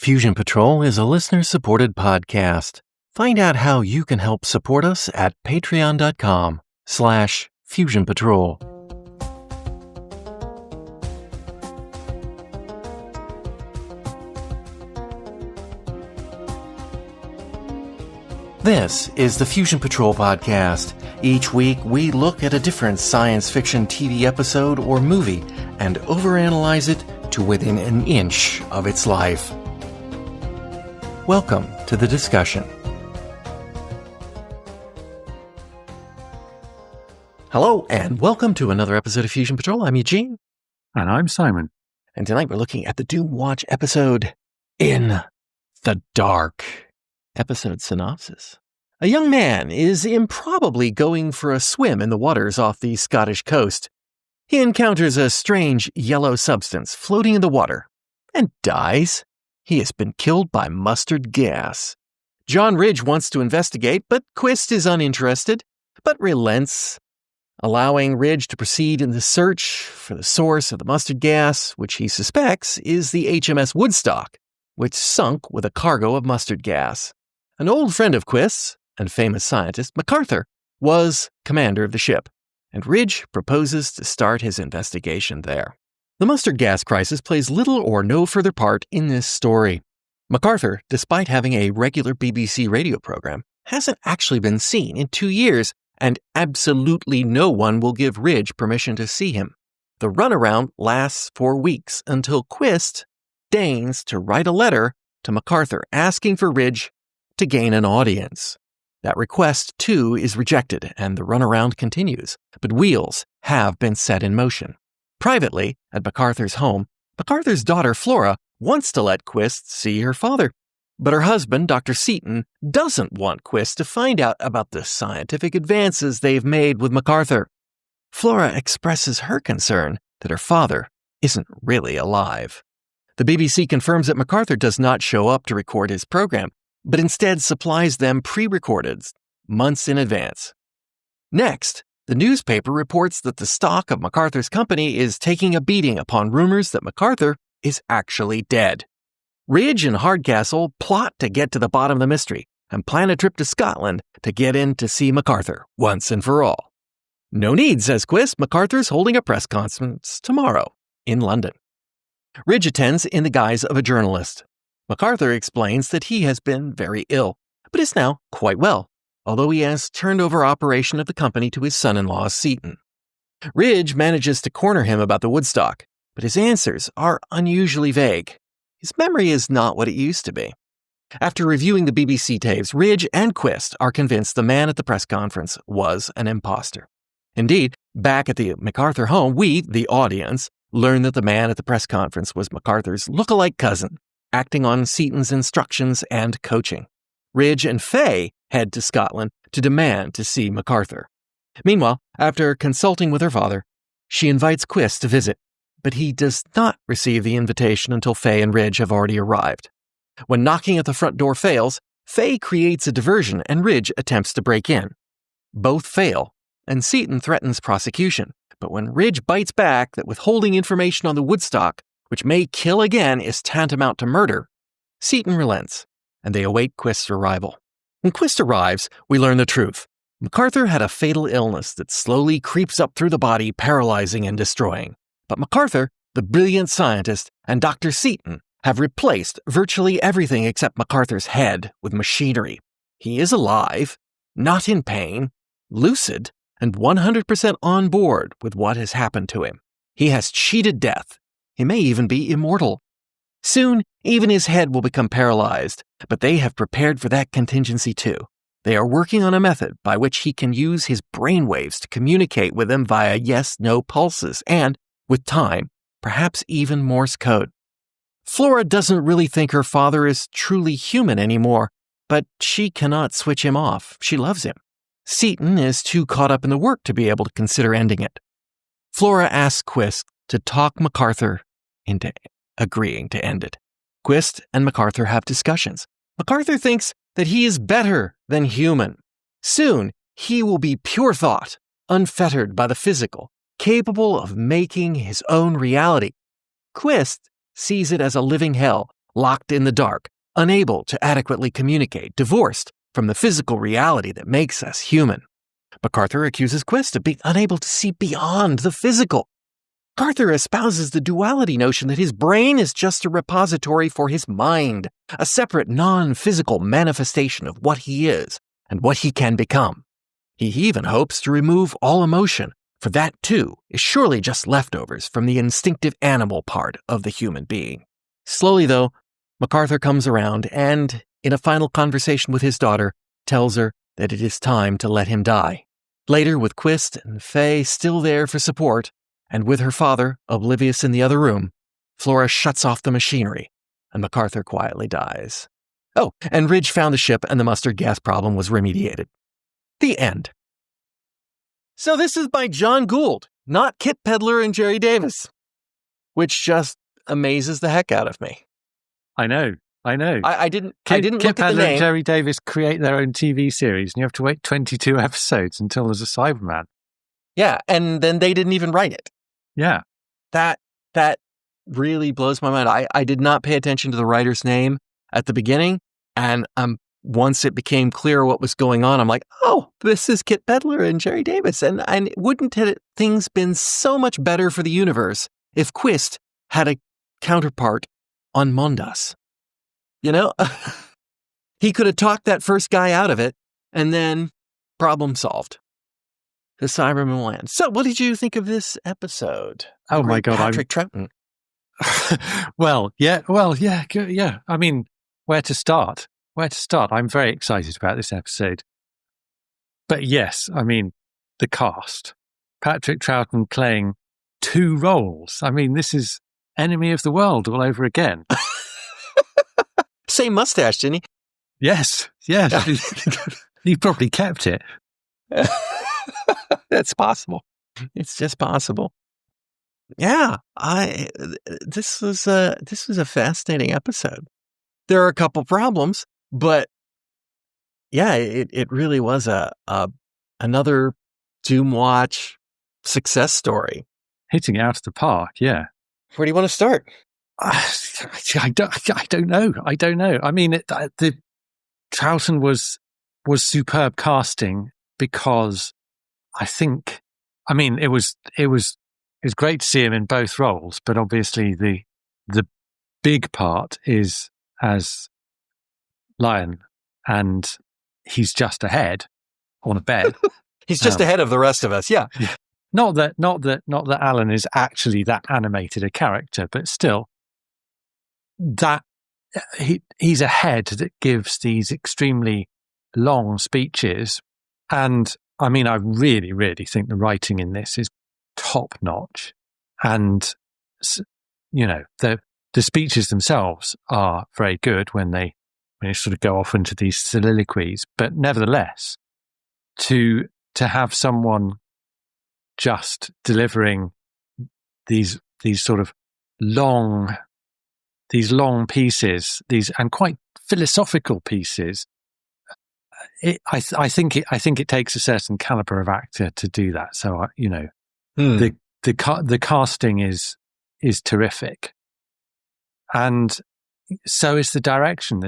Fusion Patrol is a listener-supported podcast. Find out how you can help support us at patreon.com/Fusion Patrol. This is the Fusion Patrol podcast. Each week, we look at a different science fiction TV episode or movie and overanalyze it to within an inch of its life. Welcome to the discussion. Hello, and welcome to another episode of Fusion Patrol. I'm Eugene. And I'm Simon. And tonight we're looking at the Doomwatch episode, In the Dark. Episode synopsis. A young man is improbably going for a swim in the waters off the Scottish coast. He encounters a strange yellow substance floating in the water and dies. He has been killed by mustard gas. John Ridge wants to investigate, but Quist is uninterested, but relents, allowing Ridge to proceed in the search for the source of the mustard gas, which he suspects is the HMS Woodstock, which sunk with a cargo of mustard gas. An old friend of Quist's and famous scientist, MacArthur, was commander of the ship, and Ridge proposes to start his investigation there. The mustard gas crisis plays little or no further part in this story. MacArthur, despite having a regular BBC radio program, hasn't actually been seen in 2 years, and absolutely no one will give Ridge permission to see him. The runaround lasts for weeks until Quist deigns to write a letter to MacArthur asking for Ridge to gain an audience. That request, too, is rejected, and the runaround continues, but wheels have been set in motion. Privately, at MacArthur's home, MacArthur's daughter, Flora, wants to let Quist see her father. But her husband, Dr. Seaton, doesn't want Quist to find out about the scientific advances they've made with MacArthur. Flora expresses her concern that her father isn't really alive. The BBC confirms that MacArthur does not show up to record his program, but instead supplies them pre-recorded months in advance. Next, the newspaper reports that the stock of MacArthur's company is taking a beating upon rumors that MacArthur is actually dead. Ridge and Hardcastle plot to get to the bottom of the mystery and plan a trip to Scotland to get in to see MacArthur once and for all. No need, says Quist. MacArthur's holding a press conference tomorrow in London. Ridge attends in the guise of a journalist. MacArthur explains that he has been very ill, but is now quite well, although he has turned over operation of the company to his son-in-law, Seaton. Ridge manages to corner him about the Woodstock, but his answers are unusually vague. His memory is not what it used to be. After reviewing the BBC tapes, Ridge and Quist are convinced the man at the press conference was an imposter. Indeed, back at the MacArthur home, we, the audience, learn that the man at the press conference was MacArthur's look-alike cousin, acting on Seaton's instructions and coaching. Ridge and Faye head to Scotland to demand to see MacArthur. Meanwhile, after consulting with her father, she invites Quist to visit, but he does not receive the invitation until Faye and Ridge have already arrived. When knocking at the front door fails, Faye creates a diversion and Ridge attempts to break in. Both fail, and Seaton threatens prosecution, but when Ridge bites back that withholding information on the Woodstock, which may kill again, is tantamount to murder, Seaton relents, and they await Quist's arrival. When Quist arrives, we learn the truth. MacArthur had a fatal illness that slowly creeps up through the body, paralyzing and destroying. But MacArthur, the brilliant scientist, and Dr. Seaton have replaced virtually everything except MacArthur's head with machinery. He is alive, not in pain, lucid, and 100% on board with what has happened to him. He has cheated death. He may even be immortal. Soon, even his head will become paralyzed, but they have prepared for that contingency too. They are working on a method by which he can use his brainwaves to communicate with them via yes-no pulses and, with time, perhaps even Morse code. Flora doesn't really think her father is truly human anymore, but she cannot switch him off. She loves him. Seaton is too caught up in the work to be able to consider ending it. Flora asks Quist to talk MacArthur into agreeing to end it. Quist and MacArthur have discussions. MacArthur thinks that he is better than human. Soon, he will be pure thought, unfettered by the physical, capable of making his own reality. Quist sees it as a living hell, locked in the dark, unable to adequately communicate, divorced from the physical reality that makes us human. MacArthur accuses Quist of being unable to see beyond the physical. MacArthur espouses the duality notion that his brain is just a repository for his mind, a separate non-physical manifestation of what he is and what he can become. He even hopes to remove all emotion, for that too is surely just leftovers from the instinctive animal part of the human being. Slowly, though, MacArthur comes around and, in a final conversation with his daughter, tells her that it is time to let him die. Later, with Quist and Faye still there for support, and with her father oblivious in the other room, Flora shuts off the machinery, and MacArthur quietly dies. Oh, and Ridge found the ship and the mustard gas problem was remediated. The end. So this is by John Gould, not Kit Pedler and Jerry Davis, which just amazes the heck out of me. I know. I didn't Kit look at the Pedler name. and Jerry Davis create their own TV series, and you have to wait 22 episodes until there's a Cyberman. Yeah, and then they didn't even write it. Yeah. That really blows my mind. I did not pay attention to the writer's name at the beginning, and once it became clear what was going on, I'm like, oh, this is Kit Pedler and Jerry Davis. And wouldn't things been so much better for the universe if Quist had a counterpart on Mondas? You know, he could have talked that first guy out of it, and then problem solved. The Cyberman land. So, what did you think of this episode? Oh my God, Patrick Troughton. Well, yeah. I mean, where to start? I'm very excited about this episode. But yes, I mean, the cast. Patrick Troughton playing 2 roles. I mean, this is Enemy of the World all over again. Same mustache, didn't he? Yes. He probably kept it. That's possible. It's just possible. Yeah, this was a fascinating episode. There are a couple problems, but yeah, it really was another Doomwatch success story. Hitting it out of the park, yeah. Where do you want to start? I don't know. I mean, the Troughton was superb casting because it was great to see him in both roles, but obviously the big part is as Lion, and he's just ahead on a bed. He's just ahead of the rest of us, yeah. Not that Alan is actually that animated a character, but still, that he's a head that gives these extremely long speeches, and I mean, I really, really think the writing in this is top notch, and you know, the speeches themselves are very good when they sort of go off into these soliloquies, but nevertheless, to have someone just delivering these sort of long pieces, and quite philosophical pieces. I think it takes a certain caliber of actor to do that. So the casting is terrific, and so is the direction.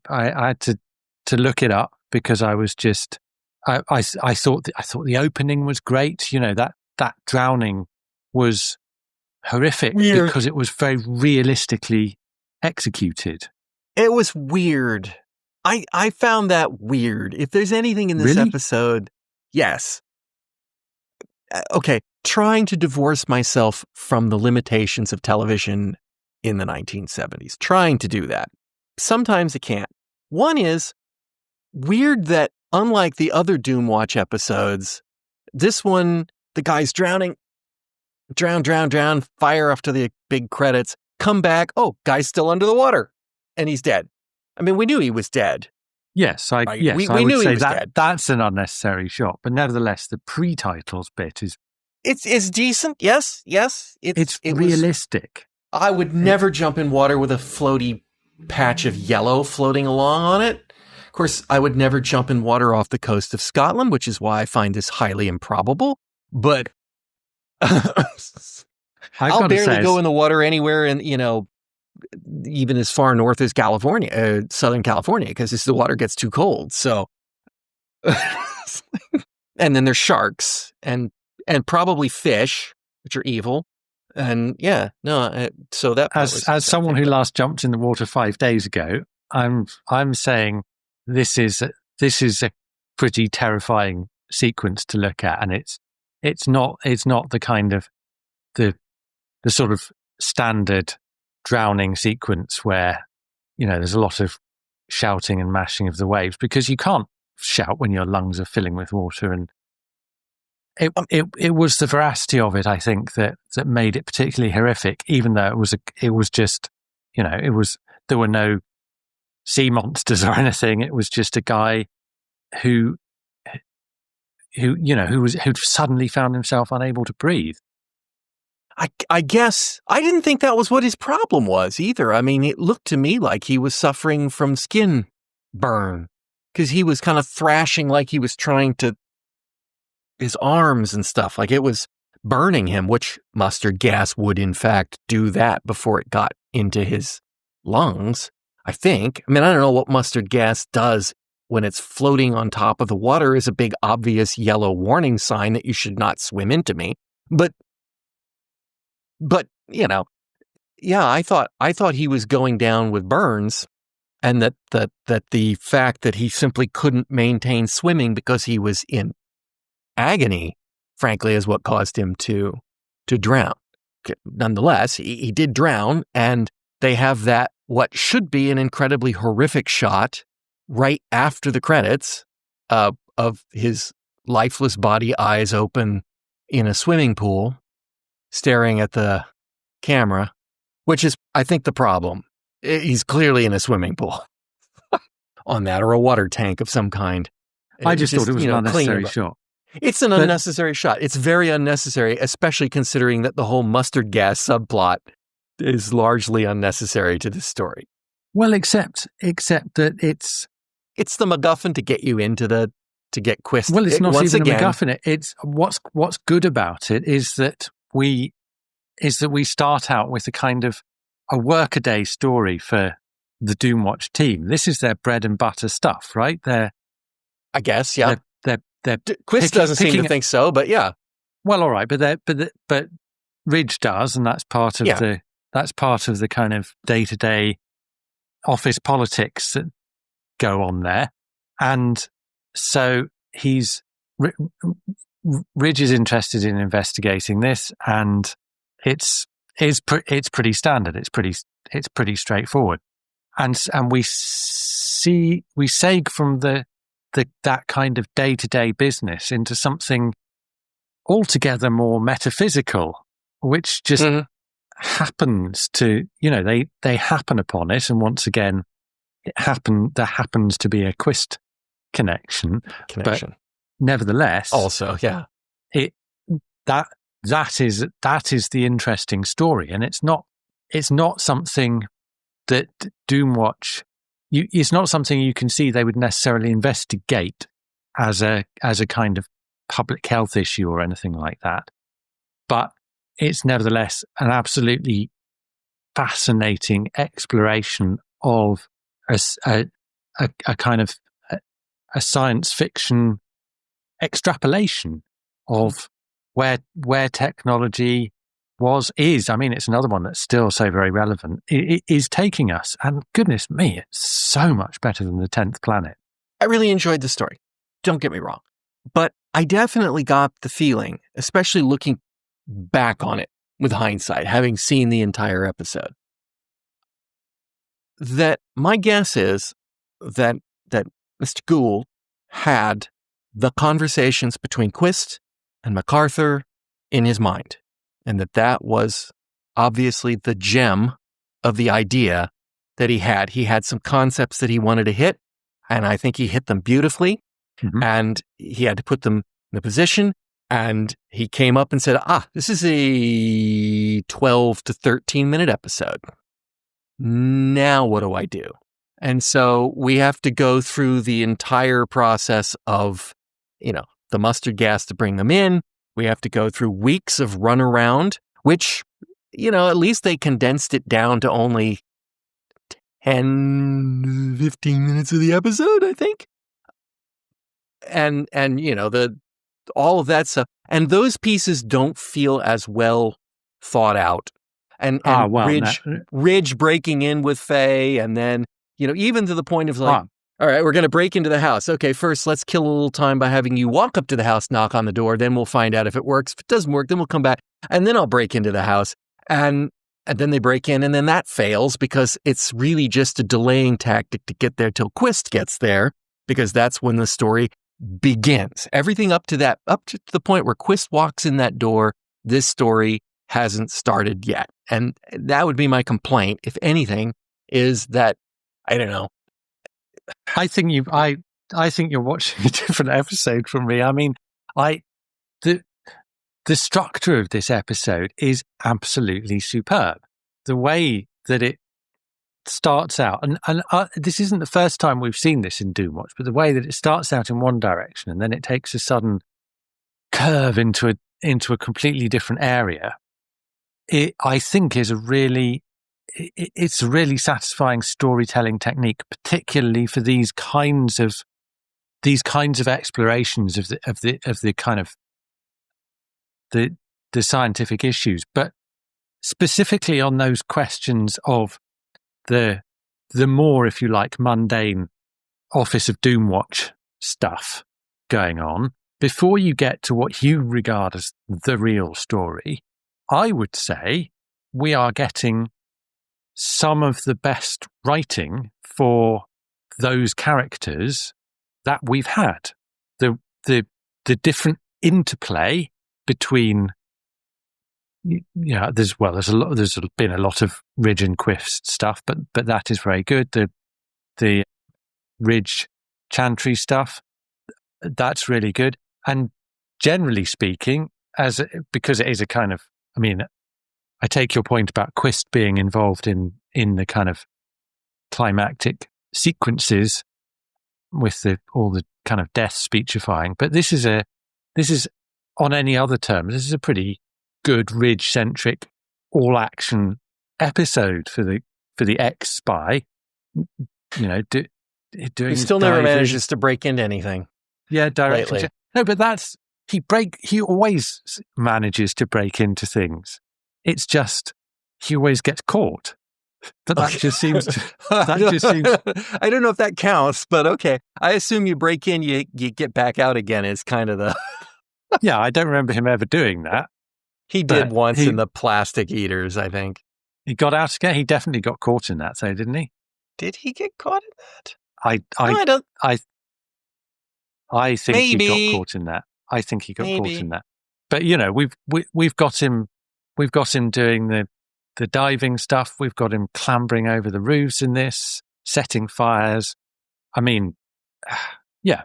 I had to look it up because I was just I thought the opening was great. You know, that drowning was horrific because it was very realistically executed. It was weird. I found that weird. If there's anything in this episode, yes. Okay, trying to divorce myself from the limitations of television in the 1970s. Trying to do that. Sometimes it can't. One is weird that unlike the other Doomwatch episodes, this one, the guy's drowning, drown, fire after the big credits, come back, oh, guy's still under the water, and he's dead. I mean, we knew he was dead. Yes, I knew would he say was dead. That's an unnecessary shot, but nevertheless, the pre-titles bit is... It's decent, yes. It's realistic. I would never jump in water with a floaty patch of yellow floating along on it. Of course, I would never jump in water off the coast of Scotland, which is why I find this highly improbable. But I'll barely go in the water anywhere in, even as far north as California, Southern California, because the water gets too cold. So, and then there's sharks and probably fish, which are evil. And so that as someone who last jumped in the water 5 days ago, I'm saying this is a pretty terrifying sequence to look at, and it's not the kind of the sort of standard drowning sequence where there's a lot of shouting and mashing of the waves, because you can't shout when your lungs are filling with water. And it was the veracity of it, I think, that made it particularly horrific, even though it was just there were no sea monsters or anything. It was just a guy who who'd suddenly found himself unable to breathe. I guess I didn't think that was what his problem was either. I mean, it looked to me like he was suffering from skin burn, because he was kind of thrashing like he was trying to, his arms and stuff, like it was burning him, which mustard gas would in fact do that before it got into his lungs, I think. I mean, I don't know what mustard gas does when it's floating on top of the water. Is a big obvious yellow warning sign that you should not swim into me. But I thought he was going down with burns, and that the fact that he simply couldn't maintain swimming because he was in agony, frankly, is what caused him to drown. Nonetheless, he did drown, and they have that, what should be an incredibly horrific shot right after the credits of his lifeless body, eyes open in a swimming pool, staring at the camera, which is, I think, the problem. He's clearly in a swimming pool on that, or a water tank of some kind. I just thought it was an unnecessary shot. It's an unnecessary shot. It's very unnecessary, especially considering that the whole mustard gas subplot is largely unnecessary to this story. Well, except that it's the MacGuffin to get you to get Quist. Well, it's not even a MacGuffin. It's what's good about it is that we start out with a kind of a workaday story for the Doomwatch team. This is their bread and butter stuff, right? I guess, yeah. They're Quist doesn't seem to think so, but yeah. Well, all right, but Ridge does, and that's part of the kind of day-to-day office politics that go on there. And so Ridge is interested in investigating this, and it's pretty standard. It's pretty straightforward, and we seg from that kind of day-to-day business into something altogether more metaphysical, which just happens to, they happen upon it. And once again, there happens to be a Quist connection. But nevertheless, also, yeah, that is the interesting story. And it's not something that Doomwatch, it's not something you can see they would necessarily investigate as a kind of public health issue or anything like that. But it's nevertheless an absolutely fascinating exploration of a kind of a science fiction extrapolation of where technology is. I mean, it's another one that's still so very relevant. It is taking us, and goodness me, it's so much better than the 10th Planet. I really enjoyed the story. Don't get me wrong. But I definitely got the feeling, especially looking back on it with hindsight, having seen the entire episode, that my guess is that Mr. Gould had the conversations between Quist and MacArthur in his mind, and that was obviously the gem of the idea that he had. He had some concepts that he wanted to hit, and I think he hit them beautifully, and he had to put them in the position, and he came up and said, this is a 12 to 13 minute episode. Now what do I do? And so we have to go through the entire process of, the mustard gas to bring them in. We have to go through weeks of runaround, which, at least they condensed it down to only 10, 15 minutes of the episode, I think. And all of that stuff. And those pieces don't feel as well thought out. And Ridge breaking in with Faye, and then, even to the point of like, all right, we're going to break into the house. Okay, first, let's kill a little time by having you walk up to the house, knock on the door. Then we'll find out if it works. If it doesn't work, then we'll come back. And then I'll break into the house. And then they break in, and then that fails because it's really just a delaying tactic to get there till Quist gets there, because that's when the story begins. Everything up to the point where Quist walks in that door, this story hasn't started yet. And that would be my complaint, if anything, is that, I don't know. I think you're watching a different episode from me. I mean, the structure of this episode is absolutely superb. The way that it starts out, and this isn't the first time we've seen this in Doomwatch, but the way that it starts out in one direction and then it takes a sudden curve into a completely different area, I think is a really satisfying storytelling technique, particularly for these kinds of explorations of the kind of the scientific issues, but specifically on those questions of the more, if you like, mundane Office of Doomwatch stuff going on, before you get to what you regard as the real story. I would say we are getting some of the best writing for those characters that we've had. The different interplay between, there's been a lot of Ridge and Quist stuff, but that is very good. The Ridge Chantry stuff, that's really good. And generally speaking, because it is a kind of, I mean, I take your point about Quist being involved in the kind of climactic sequences with all the kind of death speechifying, but this is on any other term, this is a pretty good Ridge-centric all-action episode for the ex-spy. Doing. He still never manages to break into anything. Yeah, directly. No, but he always manages to break into things. It's just he always gets caught. But that just seems. I don't know if that counts, but okay. I assume you break in, you get back out again. Is kind of the. Yeah, I don't remember him ever doing that. He did once in the Plastic Eaters, I think. He got out again. He definitely got caught in that, though, didn't he? Did he get caught in that? I think Maybe. He got caught in that. I think he got caught in that. But we've got him doing the diving stuff. We've got him clambering over the roofs in this, setting fires. I mean, yeah,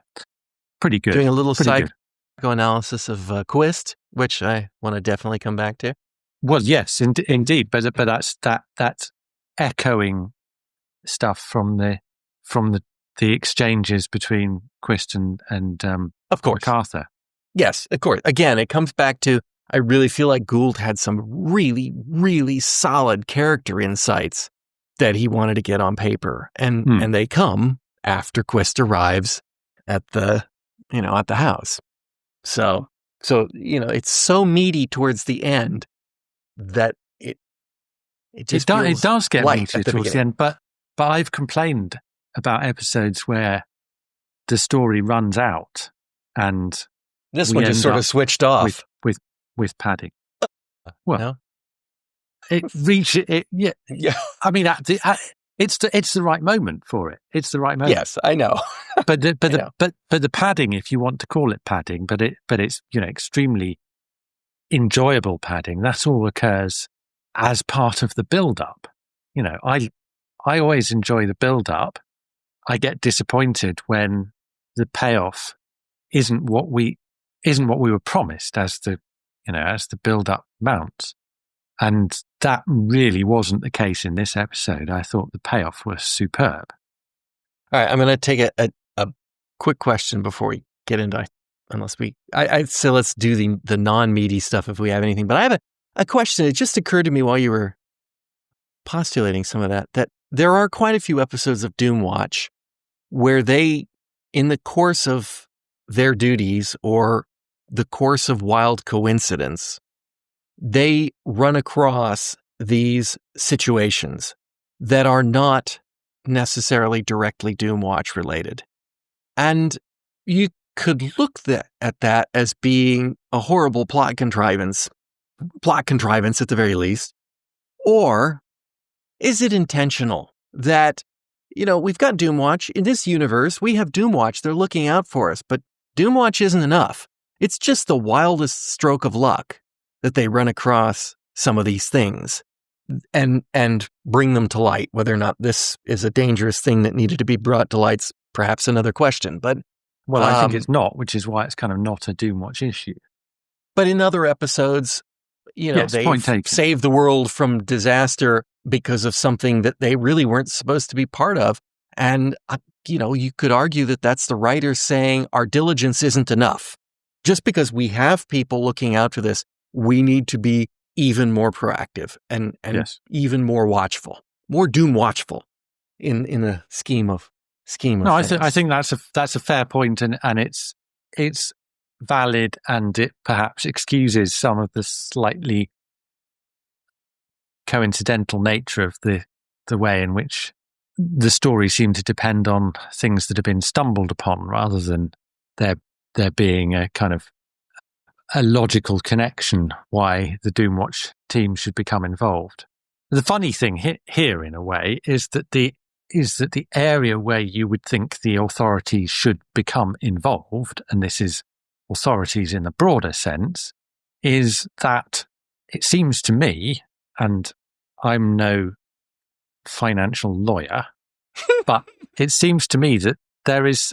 pretty good. Doing a little psychoanalysis of Quist, which I want to definitely come back to. Well, yes, indeed, but that's echoing stuff from the exchanges between Quist and of course MacArthur. Yes, of course. Again, it comes back to, I really feel like Gould had some really, really solid character insights that he wanted to get on paper, and they come after Quist arrives at the house. So it's so meaty towards the end that it does get meaty towards the end. But I've complained about episodes where the story runs out and this one just sort of switched off with padding. Well, no? It reached it. Yeah. I mean, it's the right moment for it. It's the right moment. Yes, I know. but the padding, if you want to call it padding, but it's extremely enjoyable padding. That all occurs as part of the build-up. I always enjoy the build-up. I get disappointed when the payoff isn't what we were promised as the build-up mounts. And that really wasn't the case in this episode. I thought the payoff was superb. All right, I'm going to take a quick question before we get into, so let's do the non-meaty stuff if we have anything. But I have a question. It just occurred to me while you were postulating some of that there are quite a few episodes of Doomwatch where they, in the course of their duties or the course of wild coincidence, they run across these situations that are not necessarily directly Doomwatch related. And you could look at that as being a horrible plot contrivance at the very least. Or is it intentional that, we've got Doomwatch in this universe, we have Doomwatch, they're looking out for us, but Doomwatch isn't enough. It's just the wildest stroke of luck that they run across some of these things and bring them to light. Whether or not this is a dangerous thing that needed to be brought to light's perhaps another question. But I think it's not, which is why it's kind of not a Doomwatch issue. But in other episodes, they save the world from disaster because of something that they really weren't supposed to be part of. And, you could argue that that's the writers saying our diligence isn't enough. Just because we have people looking out for this, we need to be even more proactive and yes. even more watchful, more Doom watchful in the scheme of no, things. I think that's a fair point, and it's valid, and it perhaps excuses some of the slightly coincidental nature of the way in which the stories seem to depend on things that have been stumbled upon rather than there being a kind of a logical connection why the Doomwatch team should become involved. The funny thing here, in a way, is that the area where you would think the authorities should become involved, and this is authorities in the broader sense, is that it seems to me, and I'm no financial lawyer, but it seems to me that there is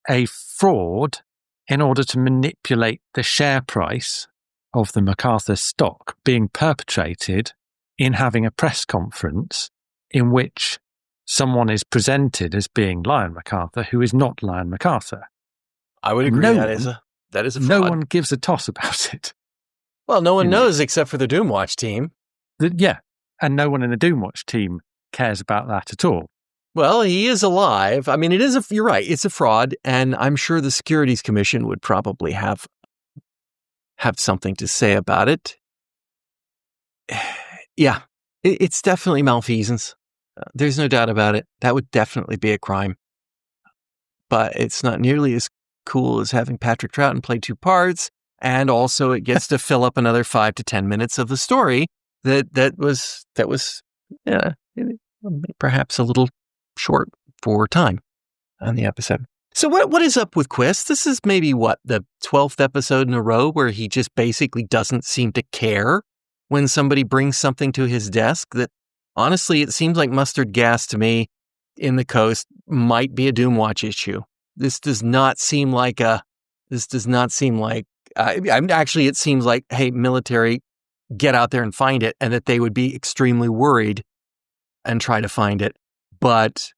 a fraud in order to manipulate the share price of the MacArthur stock being perpetrated in having a press conference in which someone is presented as being Lion MacArthur, who is not Lion MacArthur. I would agree that is a fraud. No one gives a toss about it. Well, no one knows except for the Doomwatch team. And no one in the Doomwatch team cares about that at all. Well, he is alive. I mean, you're right, it's a fraud, and I'm sure the Securities Commission would probably have something to say about it. Yeah, it's definitely malfeasance. There's no doubt about it. That would definitely be a crime. But it's not nearly as cool as having Patrick Troughton play two parts, and also it gets to fill up another 5 to 10 minutes of the story that was perhaps a little short for time on the episode. So what is up with Quist? This is maybe the 12th episode in a row where he just basically doesn't seem to care when somebody brings something to his desk that, honestly, it seems like mustard gas to me in the coast might be a Doomwatch issue. It seems like, hey, military, get out there and find it, and that they would be extremely worried and try to find it. But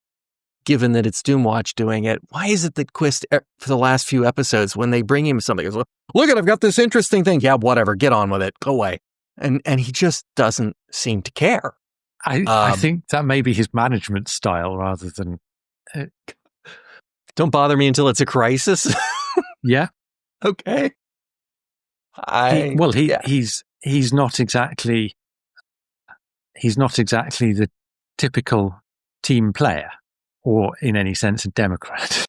given that it's Doomwatch doing it, why is it that Quist, for the last few episodes, when they bring him something, goes, look, I've got this interesting thing. Yeah, whatever, get on with it. Go away. And he just doesn't seem to care. I think that may be his management style rather than... Don't bother me until it's a crisis. Yeah. Okay. He's not exactly the typical team player, or in any sense a Democrat.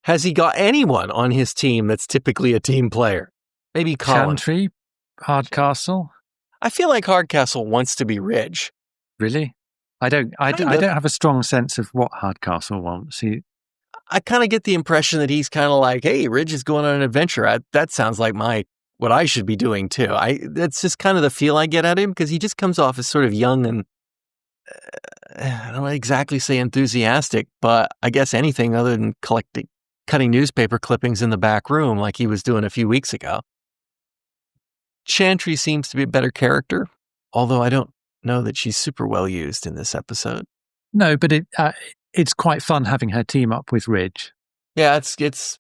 Has he got anyone on his team that's typically a team player? Maybe Colin. Chantry, Hardcastle. I feel like Hardcastle wants to be Ridge. Really? I don't have a strong sense of what Hardcastle wants. I kind of get the impression that he's kind of like, hey, Ridge is going on an adventure. That sounds like what I should be doing too. That's just kind of the feel I get at him, because he just comes off as sort of young and I don't exactly say enthusiastic, but I guess anything other than cutting newspaper clippings in the back room like he was doing a few weeks ago. Chantry seems to be a better character, although I don't know that she's super well used in this episode. No, but it's quite fun having her team up with Ridge. Yeah, it's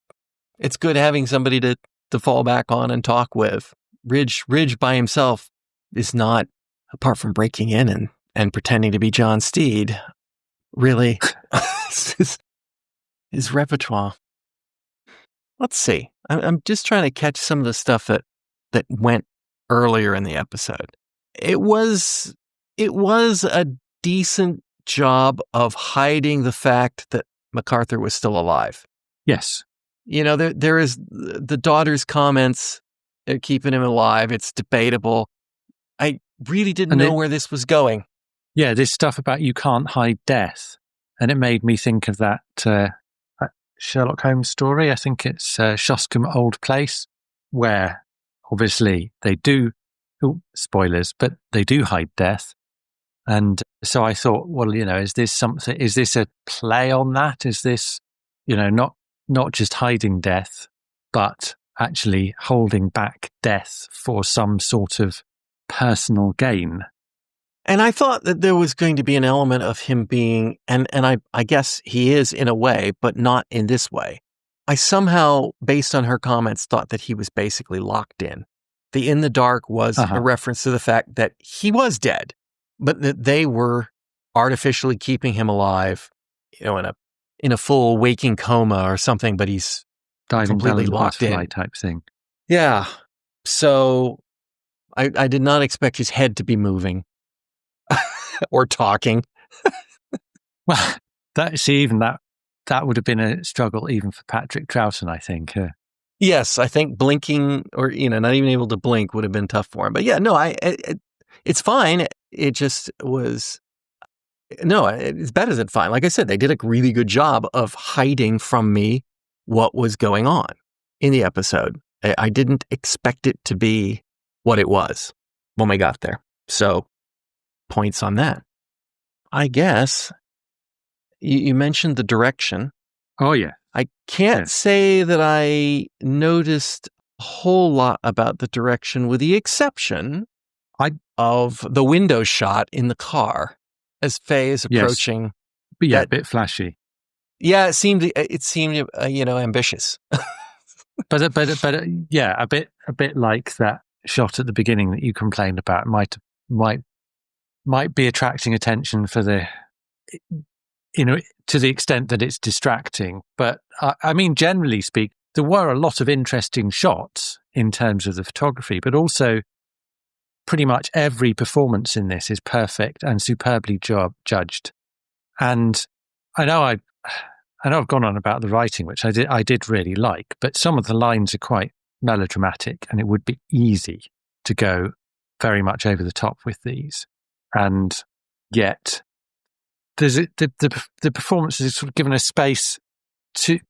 good having somebody to fall back on and talk with. Ridge by himself is not, apart from breaking in and pretending to be John Steed, Really? His repertoire. Let's see. I'm just trying to catch some of the stuff that went earlier in the episode. It was a decent job of hiding the fact that MacArthur was still alive. Yes. There is the daughter's comments keeping him alive. It's debatable. I really didn't know where this was going. Yeah, this stuff about you can't hide death. And it made me think of that Sherlock Holmes story. I think it's Shoscombe Old Place, where obviously they do, spoilers, but they do hide death. And so I thought, well, is this a play on that? Is this, not just hiding death, but actually holding back death for some sort of personal gain? And I thought that there was going to be an element of him being, and I guess he is in a way, but not in this way. I somehow, based on her comments, thought that he was basically locked in. The in the dark was a reference to the fact that he was dead, but that they were artificially keeping him alive, in a full waking coma or something, but he's diving completely down the locked in butterfly type thing. Yeah. So I did not expect his head to be moving. Or talking. Well, even that would have been a struggle even for Patrick Troughton, I think. Yes, I think blinking or not even able to blink would have been tough for him. But yeah, no, it's fine. It just was it's better than fine. Like I said, they did a really good job of hiding from me what was going on in the episode. I didn't expect it to be what it was when we got there. So points on that. I guess you mentioned the direction. Oh, yeah. I can't say that I noticed a whole lot about the direction with the exception of the window shot in the car as Faye is approaching. Yes. But yeah, a bit flashy. Yeah, it seemed ambitious. but yeah, a bit like that shot at the beginning that you complained about might be attracting attention for the, to the extent that it's distracting. But I mean, generally speaking, there were a lot of interesting shots in terms of the photography, but also pretty much every performance in this is perfect and superbly judged. And I know I've gone on about the writing, which I did really like, but some of the lines are quite melodramatic, and it would be easy to go very much over the top with these. And yet, there's the performance is sort of given a space to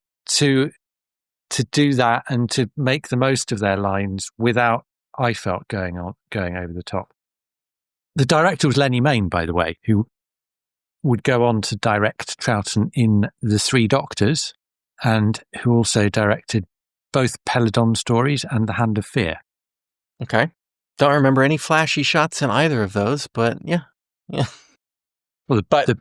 do that and to make the most of their lines without, I felt, going over the top. The director was Lenny Mayne, by the way, who would go on to direct Troughton in The Three Doctors, and who also directed both Peladon stories and The Hand of Fear. Okay. Don't remember any flashy shots in either of those, but yeah. Well, the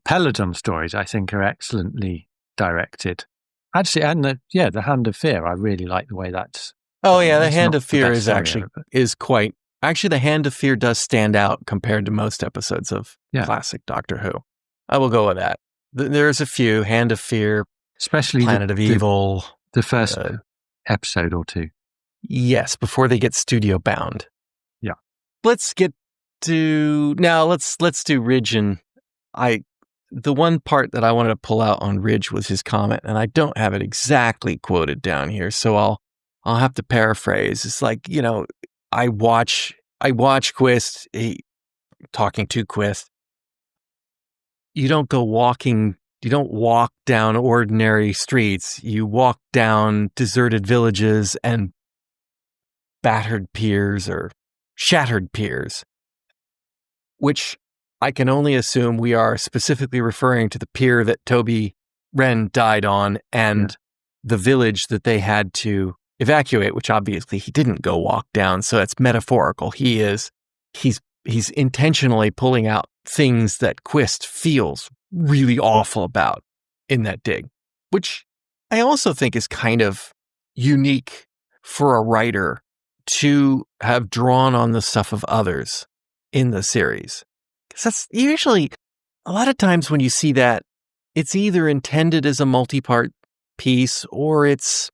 Peladon stories, I think, are excellently directed. Actually, and the Hand of Fear, I really like the way that's... Oh, yeah, the Hand of Fear is quite... Actually, the Hand of Fear does stand out compared to most episodes of classic Doctor Who. I will go with that. There's a few, Hand of Fear, especially Planet of Evil. The first episode or two. Yes, before they get studio bound. Yeah. Let's do Ridge. And the one part that I wanted to pull out on Ridge was his comment, and I don't have it exactly quoted down here, so I'll have to paraphrase. It's like, I watch Quist, talking to Quist. You don't walk down ordinary streets. You walk down deserted villages and battered piers or shattered piers, which I can only assume we are specifically referring to the pier that Toby Wren died on and the village that they had to evacuate, which obviously he didn't go walk down. So that's metaphorical. He's intentionally pulling out things that Quist feels really awful about in that dig, which I also think is kind of unique for a writer to have drawn on the stuff of others in the series. Because that's usually, a lot of times when you see that, it's either intended as a multi-part piece or it's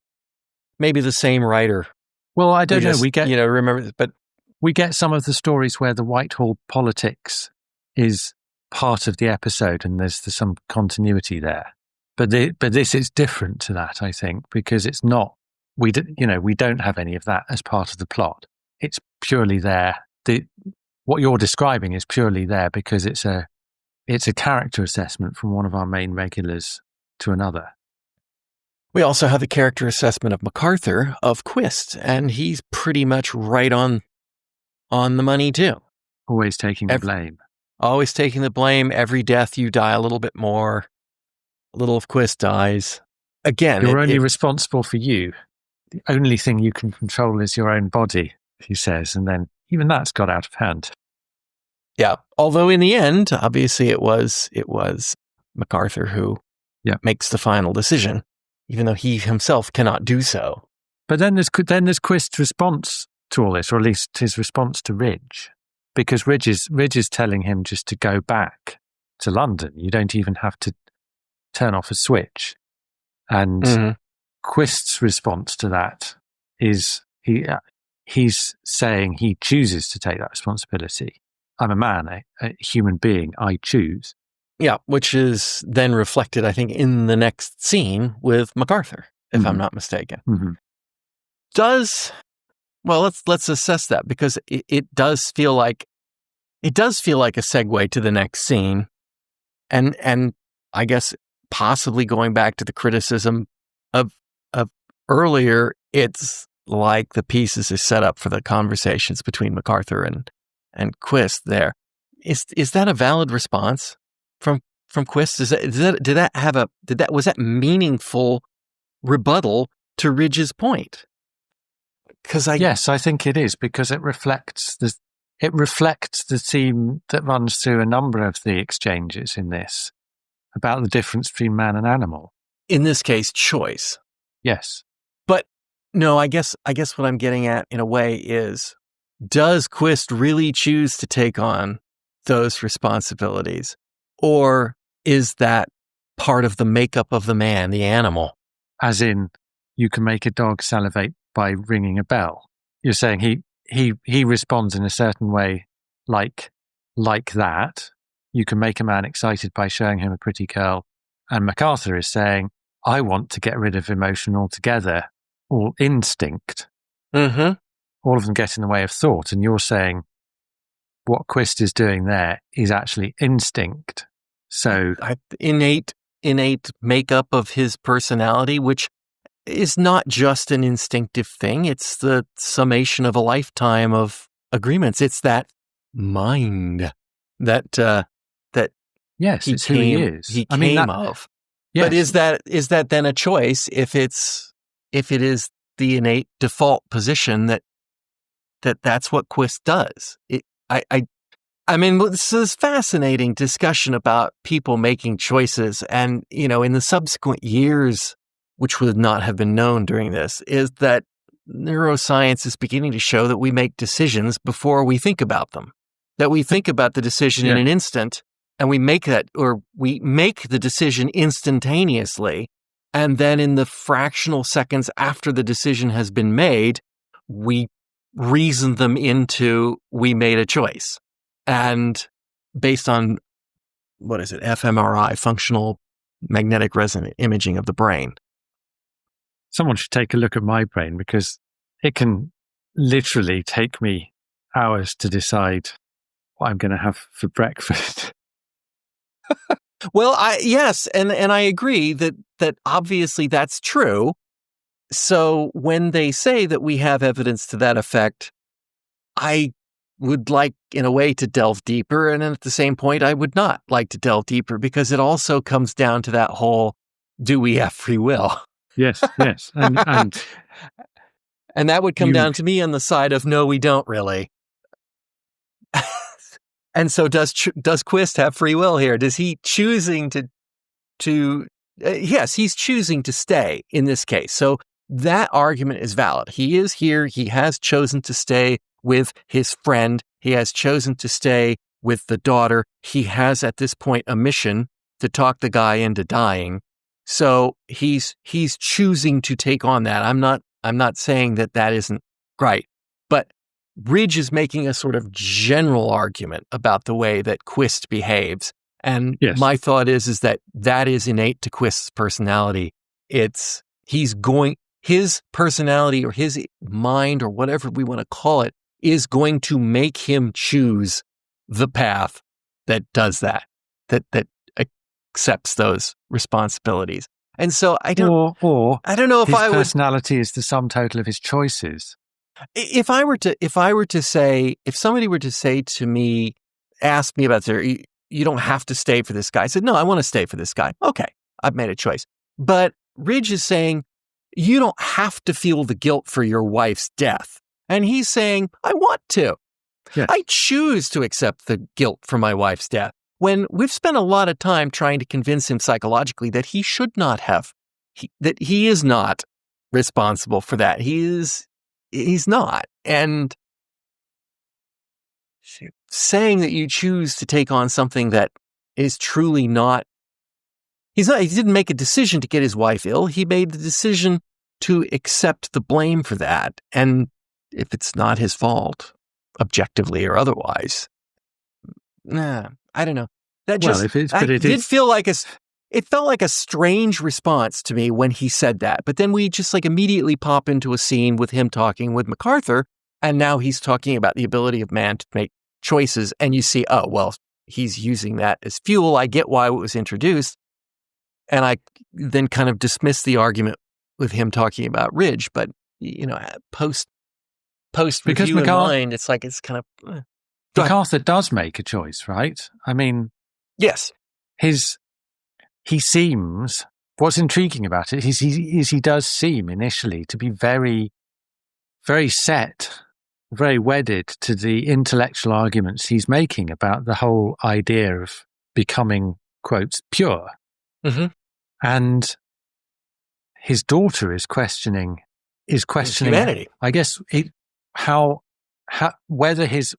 maybe the same writer. Well, I don't know. We get, remember, but we get some of the stories where the Whitehall politics is part of the episode and there's some continuity there. But this is different to that, I think, because it's not, we don't have any of that as part of the plot. It's purely there. What you're describing is purely there because it's a character assessment from one of our main regulars to another. We also have the character assessment of MacArthur of Quist, and he's pretty much right on the money too. Always taking the blame. Always taking the blame. Every death you die a little bit more. A little of Quist dies. Again, you're only responsible for you. The only thing you can control is your own body, he says, and then even that's got out of hand. Yeah. Although in the end, obviously it was MacArthur who makes the final decision, even though he himself cannot do so. But then there's Quist's response to all this, or at least his response to Ridge, because Ridge is telling him just to go back to London. You don't even have to turn off a switch. And Quist's response to that is he's saying he chooses to take that responsibility. I'm a man, a human being, I choose. Yeah, which is then reflected, I think, in the next scene with MacArthur, if I'm not mistaken. Mm-hmm. Let's assess that, because it does feel like a segue to the next scene, and I guess possibly going back to the criticism of earlier, it's like the pieces are set up for the conversations between MacArthur and Quist. There is that a valid response from Quist? Was that meaningful rebuttal to Ridge's point? Yes, I think it is, because it reflects the theme that runs through a number of the exchanges in this about the difference between man and animal. In this case, choice. Yes. But no, I guess what I'm getting at in a way is, does Quist really choose to take on those responsibilities? Or is that part of the makeup of the man, the animal? As in, you can make a dog salivate by ringing a bell. You're saying he responds in a certain way like that. You can make a man excited by showing him a pretty girl. And MacArthur is saying, I want to get rid of emotion altogether, all instinct. Mm-hmm. All of them get in the way of thought. And you're saying what Quist is doing there is actually instinct. So innate makeup of his personality, which is not just an instinctive thing. It's the summation of a lifetime of agreements. It's that mind that yes, it's who he is. He came of. Yes. But is that then a choice if it is the innate default position that's what Quist does? I mean, this is fascinating discussion about people making choices, and in the subsequent years, which would not have been known during this, is that neuroscience is beginning to show that we make decisions before we think about them. That we think about the decision in an instant, and we make the decision instantaneously, and then in the fractional seconds after the decision has been made, we reason them into we made a choice. And based on, what is it, fMRI, functional magnetic resonance imaging of the brain. Someone should take a look at my brain, because it can literally take me hours to decide what I'm going to have for breakfast. Well, yes, and I agree that obviously that's true. So when they say that we have evidence to that effect, I would like, in a way, to delve deeper, and at the same point, I would not like to delve deeper, because it also comes down to that whole, do we have free will? Yes, and that would come down to me on the side of no, we don't really. And so does Quist have free will here? Does he choosing to yes, he's choosing to stay in this case. So that argument is valid. He is here. He has chosen to stay with his friend. He has chosen to stay with the daughter. He has at this point a mission to talk the guy into dying. So he's choosing to take on that. I'm not saying that isn't right, but Ridge is making a sort of general argument about the way that Quist behaves. And my thought is that is innate to Quist's personality. His personality or his mind or whatever we want to call it is going to make him choose the path that does that accepts those responsibilities. And so I don't know if his I would. Personality is the sum total of his choices. If somebody were to say to me, ask me about it, you don't have to stay for this guy. I said, no, I want to stay for this guy. Okay, I've made a choice. But Ridge is saying, you don't have to feel the guilt for your wife's death. And he's saying, I want to. Yes. I choose to accept the guilt for my wife's death. When we've spent a lot of time trying to convince him psychologically that he should not have, that he is not responsible for that. He's not. And saying that you choose to take on something that is truly not, he didn't make a decision to get his wife ill. He made the decision to accept the blame for that. And if it's not his fault, objectively or otherwise, I don't know. It felt like a strange response to me when he said that. But then we just like immediately pop into a scene with him talking with MacArthur. And now he's talking about the ability of man to make choices. And you see, oh, well, he's using that as fuel. I get why it was introduced. And I then kind of dismissed the argument with him talking about Ridge. But, post review in mind, it's kind of... MacArthur does make a choice, right? I mean... Yes. He seems... What's intriguing about it is he does seem initially to be very, very set, very wedded to the intellectual arguments he's making about the whole idea of becoming, quotes, pure. Mm-hmm. And his daughter is questioning humanity. I guess whether his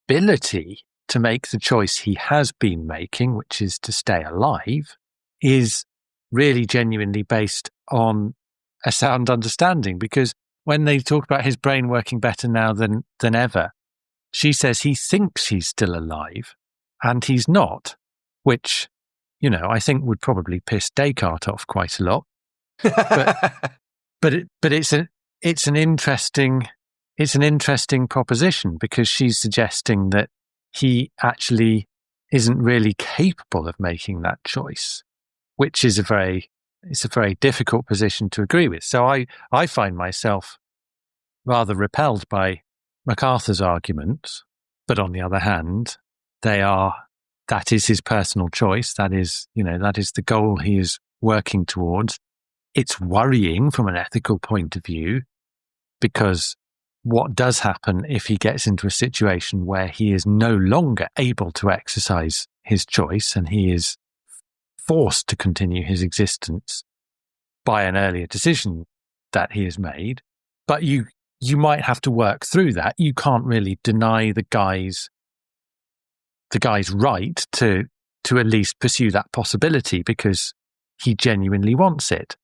ability to make the choice he has been making, which is to stay alive, is really genuinely based on a sound understanding. Because when they talk about his brain working better now than ever, she says he thinks he's still alive and he's not, which, I think would probably piss Descartes off quite a lot. But it's an interesting proposition, because she's suggesting that he actually isn't really capable of making that choice, which is a very difficult position to agree with. So I find myself rather repelled by MacArthur's arguments, but on the other hand, that is his personal choice. That is the goal he is working towards. It's worrying from an ethical point of view, because what does happen if he gets into a situation where he is no longer able to exercise his choice and he is forced to continue his existence by an earlier decision that he has made? But you might have to work through that. You can't really deny the guy's right to at least pursue that possibility, because he genuinely wants it.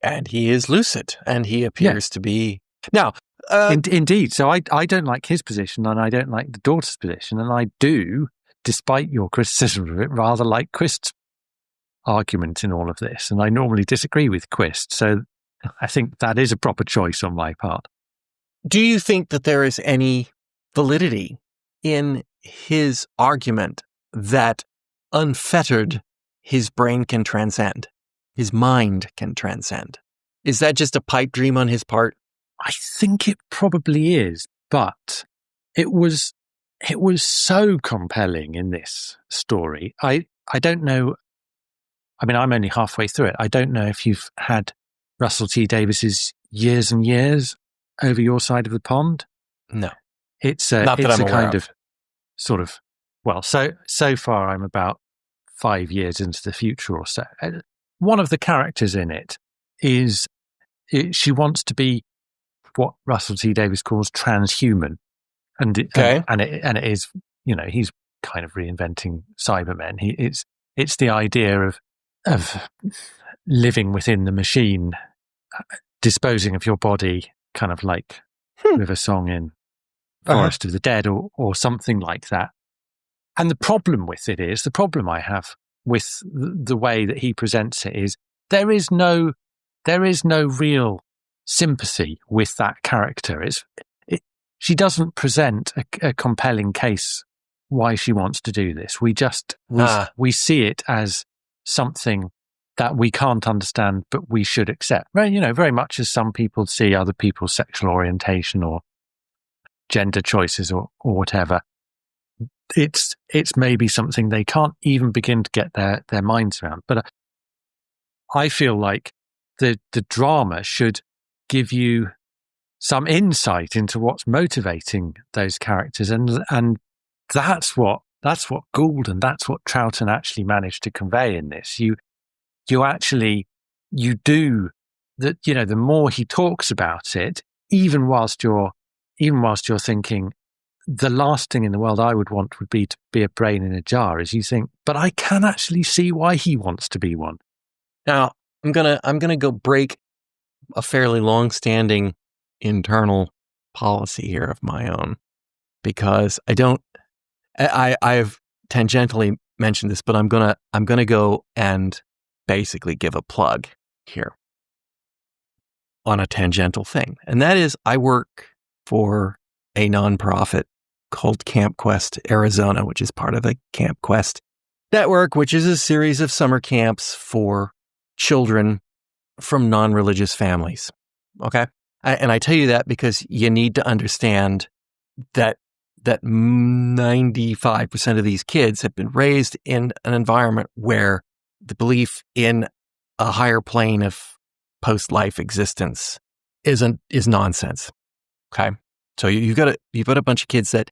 And he is lucid, and he appears to be. Now, indeed. So I don't like his position, and I don't like the daughter's position, and I do, despite your criticism of it, rather like Quist's argument in all of this. And I normally disagree with Quist, so I think that is a proper choice on my part. Do you think that there is any validity in his argument that unfettered his brain can transcend? His mind can transcend. Is that just a pipe dream on his part? I think it probably is, but it was so compelling in this story. I don't know. I mean, I'm only halfway through it. I don't know if you've had Russell T Davis's Years and Years over your side of the pond. No, it's a kind of sort of, well, so far I'm about 5 years into the future or so. One of the characters in it she wants to be what Russell T Davis calls transhuman, and it is, he's kind of reinventing Cybermen. It's the idea of living within the machine, disposing of your body, kind of like River Song in Forest of the Dead or something like that. And the problem I have with the way that he presents it is there is no real sympathy with that character. She doesn't present a compelling case why she wants to do this. We see it as something that we can't understand, but we should accept. Very much as some people see other people's sexual orientation or gender choices or whatever. It's maybe something they can't even begin to get their minds around. But I feel like the drama should give you some insight into what's motivating those characters, and that's what Gould and that's what Troughton actually managed to convey in this. You do that. The more he talks about it, even whilst you're thinking, the last thing in the world I would want would be to be a brain in a jar, is you think, but I can actually see why he wants to be one. Now, I'm gonna go break a fairly long-standing internal policy here of my own, because I've tangentially mentioned this, but I'm gonna go and basically give a plug here on a tangential thing, and that is I work for a nonprofit called Camp Quest Arizona, which is part of the Camp Quest network, which is a series of summer camps for children from non-religious families. Okay? And I tell you that because you need to understand that 95% of these kids have been raised in an environment where the belief in a higher plane of post-life existence is nonsense. Okay? So you've got a bunch of kids that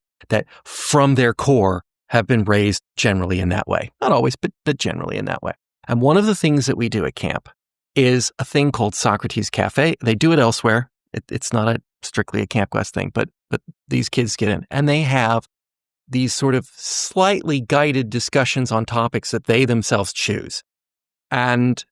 from their core have been raised generally in that way. Not always, but generally in that way. And one of the things that we do at camp is a thing called Socrates Cafe. They do it elsewhere. It's not strictly a Camp Quest thing, but these kids get in and they have these sort of slightly guided discussions on topics that they themselves choose. And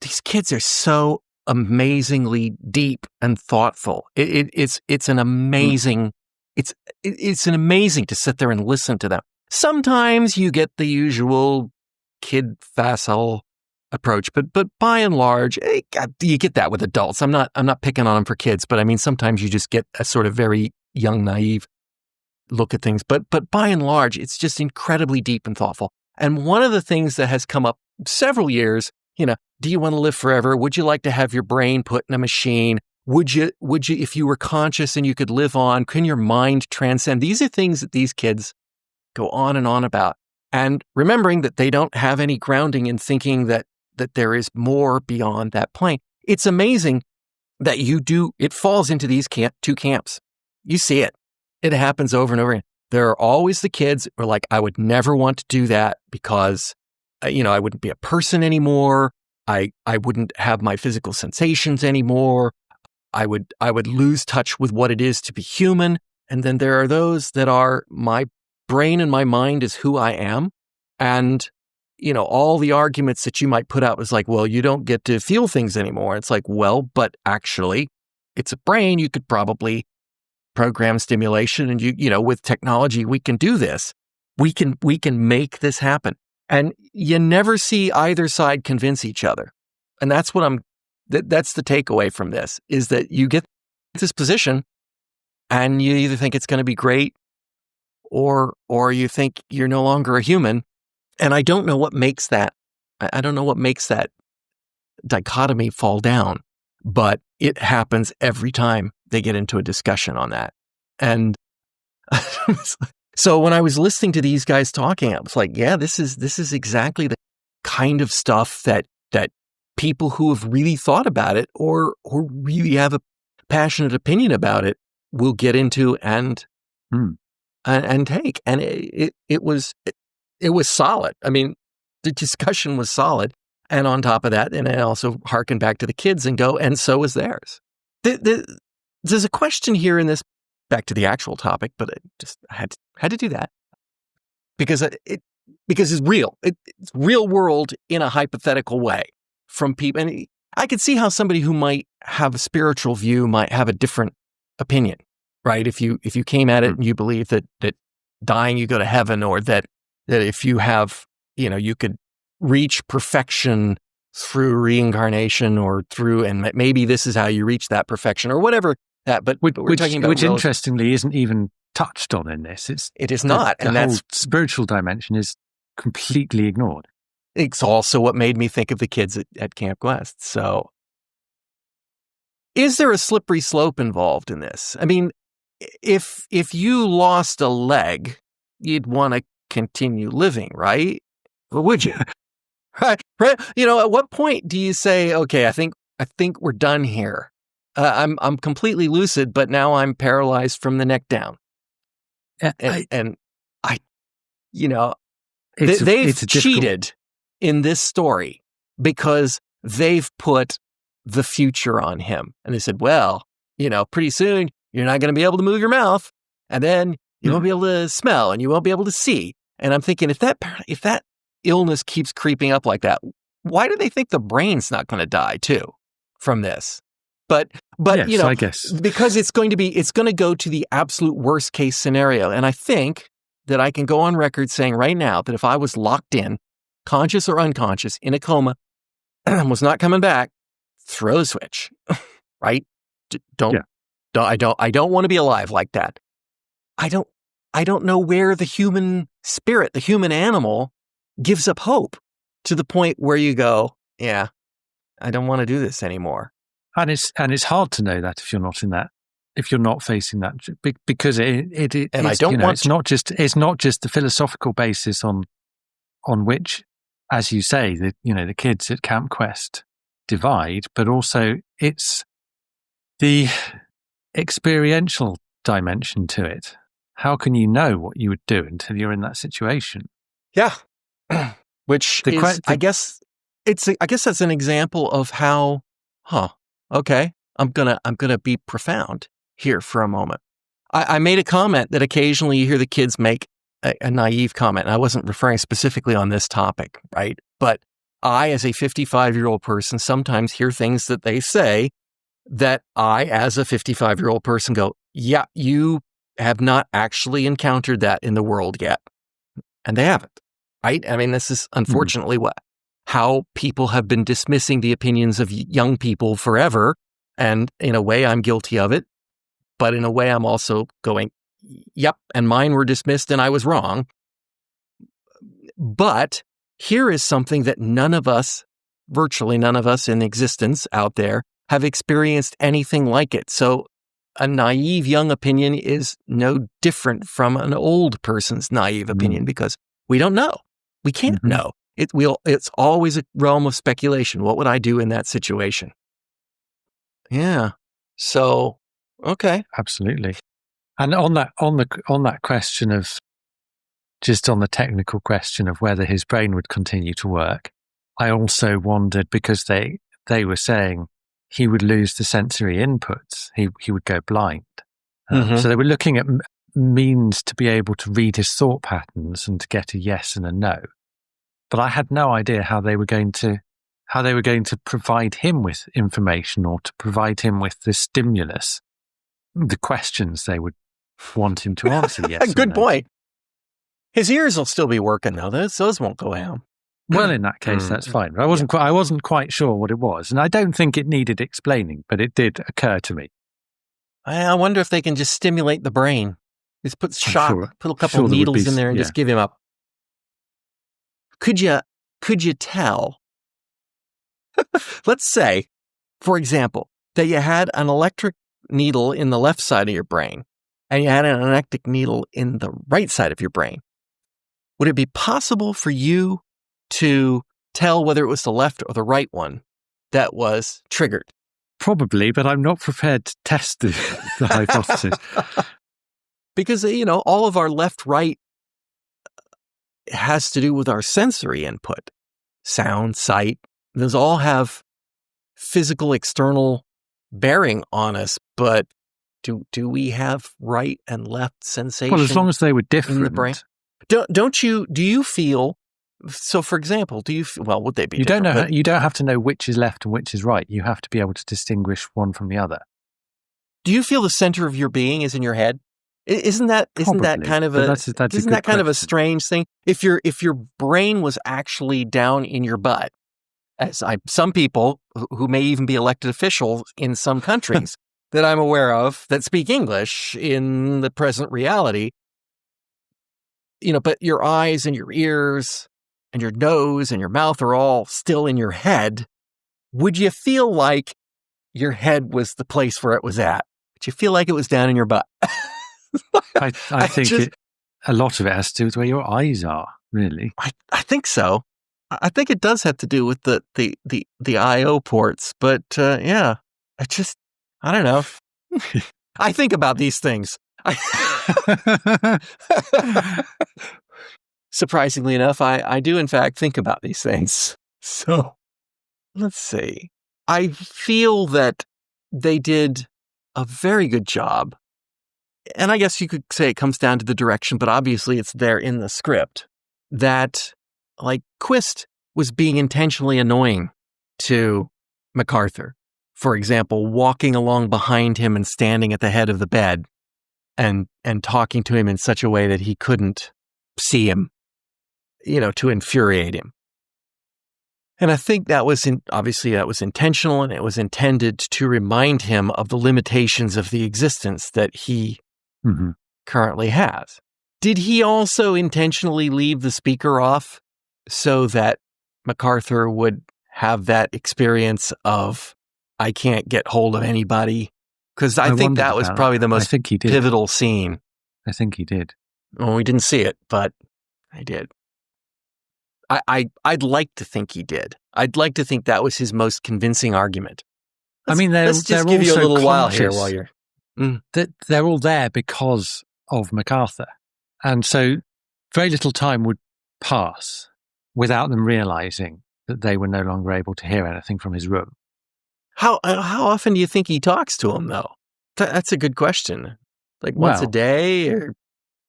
these kids are so amazingly deep and thoughtful. It's an amazing to sit there and listen to them. Sometimes you get the usual kid facile approach, but by and large, you get that with adults. I'm not picking on them for kids, but I mean sometimes you just get a sort of very young, naive look at things. But by and large, it's just incredibly deep and thoughtful. And one of the things that has come up several years, do you want to live forever? Would you like to have your brain put in a machine? Would you, if you were conscious and you could live on, can your mind transcend? These are things that these kids go on and on about. And remembering that they don't have any grounding in thinking that there is more beyond that plane. It's amazing that it falls into these two camps. You see it. It happens over and over again. There are always the kids who are like, I would never want to do that because, I wouldn't be a person anymore. I wouldn't have my physical sensations anymore. I would lose touch with what it is to be human. And then there are those that are, my brain and my mind is who I am. And, all the arguments that you might put out was like, well, you don't get to feel things anymore. It's like, well, but actually it's a brain. You could probably program stimulation and with technology, we can do this. We can make this happen. And you never see either side convince each other. And that's that's the takeaway from this, is that you get this position and you either think it's going to be great or you think you're no longer a human. And I don't know what makes that. I don't know what makes that dichotomy fall down, but it happens every time they get into a discussion on that. And so when I was listening to these guys talking, I was like, yeah, this is exactly the kind of stuff that people who have really thought about it or really have a passionate opinion about it will get into and take. And it was solid. I mean, the discussion was solid. And on top of that, and I also harken back to the kids and go, and so is theirs. There's a question here in this, back to the actual topic, but I just had to do that. because it's real. It's real world in a hypothetical way from people. And I could see how somebody who might have a spiritual view might have a different opinion, right? If you came at it and you believe that dying you go to heaven, or that if you have, you could reach perfection through reincarnation or through, and maybe this is how you reach that perfection or whatever that. But we're talking about which interestingly isn't even touched on in this. It is not, and that's spiritual dimension is completely ignored. It's also what made me think of the kids at Camp Quest. So, is there a slippery slope involved in this? I mean, if you lost a leg, you'd want to continue living, right? Or would you? Right. At what point do you say, okay, I think we're done here. I'm completely lucid, but now I'm paralyzed from the neck down. They've cheated in this story because they've put the future on him. And they said, well, pretty soon you're not going to be able to move your mouth, and then you won't be able to smell, and you won't be able to see. And I'm thinking, if that illness keeps creeping up like that, why do they think the brain's not going to die too from this? But yes, I guess because it's going to go to the absolute worst case scenario. And I think that I can go on record saying right now that if I was locked in, conscious or unconscious, in a coma, was not coming back, throw the switch, right? I don't want to be alive like that. I don't know where the human spirit, the human animal, gives up hope to the point where you go, yeah, I don't want to do this anymore. And it's hard to know that if you're not in that, if you're not facing that, because it's not just the philosophical basis on which, as you say, the kids at Camp Quest divide, but also it's the experiential dimension to it. How can you know what you would do until you're in that situation? Yeah, I guess that's an example of how, okay, I'm gonna be profound here for a moment. I made a comment that occasionally you hear the kids make a naive comment. And I wasn't referring specifically on this topic, right? But I, as a 55-year-old person, sometimes hear things that they say that I, as a 55-year-old person, go, yeah, you have not actually encountered that in the world yet. And they haven't, right? I mean, this is unfortunately how people have been dismissing the opinions of young people forever. And in a way, I'm guilty of it. But in a way, I'm also going, yep, and mine were dismissed and I was wrong. But here is something that virtually none of us in existence out there, have experienced anything like it. So a naive young opinion is no different from an old person's naive opinion because we don't know. We can't know. It's always a realm of speculation. What would I do in that situation? Yeah. So, okay. Absolutely. And on that question of, just on the technical question of whether his brain would continue to work, I also wondered, because they were saying he would lose the sensory inputs. He would go blind. So they were looking at means to be able to read his thought patterns and to get a yes and a no. But I had no idea how they were going to provide him with information, or to provide him with the stimulus, the questions they would want him to answer. Yes. Good point. His ears will still be working though. Those won't go out. Well, in that case, that's fine. But I wasn't quite sure what it was, and I don't think it needed explaining, but it did occur to me. I wonder if they can just stimulate the brain. Just put a couple of needles in there and just give him up. Could you tell? Let's say, for example, that you had an electric needle in the left side of your brain and you had an electric needle in the right side of your brain. Would it be possible for you to tell whether it was the left or the right one that was triggered? Probably, but I'm not prepared to test the hypothesis. Because, all of our left-right has to do with our sensory input. Sound, sight, those all have physical external bearing on us, but do we have right and left sensation? Well, as long as they were different. In the brain? Do you feel, so for example, well, would they be You don't know, different, you don't have to know which is left and which is right. You have to be able to distinguish one from the other. do you feel the center of your being is in your head? Isn't that kind of a strange thing? If your brain was actually down in your butt, some people who may even be elected officials in some countries that I'm aware of that speak English in the present reality, but your eyes and your ears and your nose and your mouth are all still in your head. Would you feel like your head was the place where it was at? Would you feel like it was down in your butt? I think a lot of it has to do with where your eyes are, really. I think so. I think it does have to do with the I/O ports, but yeah, I don't know. I think about these things. Surprisingly enough, I do in fact think about these things. So let's see. I feel that they did a very good job. And I guess you could say it comes down to the direction, but obviously it's there in the script that, like, Quist was being intentionally annoying to MacArthur. For example, walking along behind him and standing at the head of the bed and talking to him in such a way that he couldn't see him, to infuriate him. And I think that was intentional, and it was intended to remind him of the limitations of the existence that he currently has. Did he also intentionally leave the speaker off so that MacArthur would have that experience of, I can't get hold of anybody? Because I think that was probably the most pivotal scene. I think he did. Well, we didn't see it, but I did. I'd like to think he did. I'd like to think that was his most convincing argument. Let's just give you a little while here while you're... They're all there because of MacArthur. And so very little time would pass without them realizing that they were no longer able to hear anything from his room. How often do you think he talks to him, though? That's a good question. Like once a day, or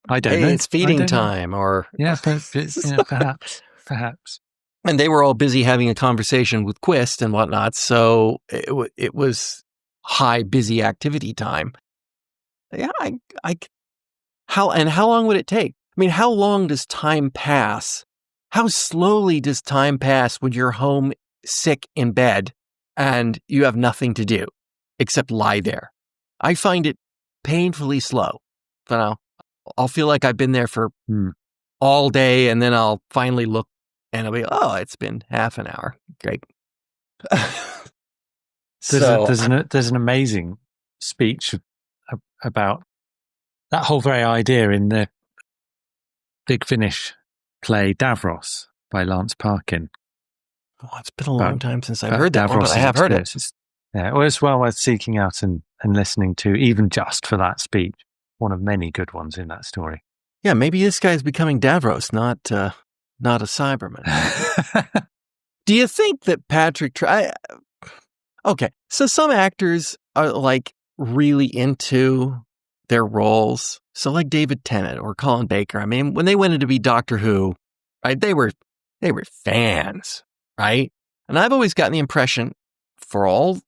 I don't know. It's feeding time, or perhaps. And they were all busy having a conversation with Quist and whatnot, so it was high busy activity time. Yeah, how long would it take? I mean, how long does time pass? How slowly does time pass when you're home sick in bed and you have nothing to do except lie there? I find it painfully slow. I'll feel like I've been there for all day, and then I'll finally look and I'll be, it's been half an hour. Great. There's an amazing speech about that whole very idea in the Big Finish play Davros by Lance Parkin. Oh, it's been a long time since I've heard that one, but I have heard it. It's well worth seeking out and listening to, even just for that speech. One of many good ones in that story. Yeah, maybe this guy's becoming Davros, not a Cyberman. Do you think that Patrick... Okay, so some actors are like really into their roles. So like David Tennant or Colin Baker. I mean, when they went in to be Doctor Who, right, they were fans, right? And I've always gotten the impression, for all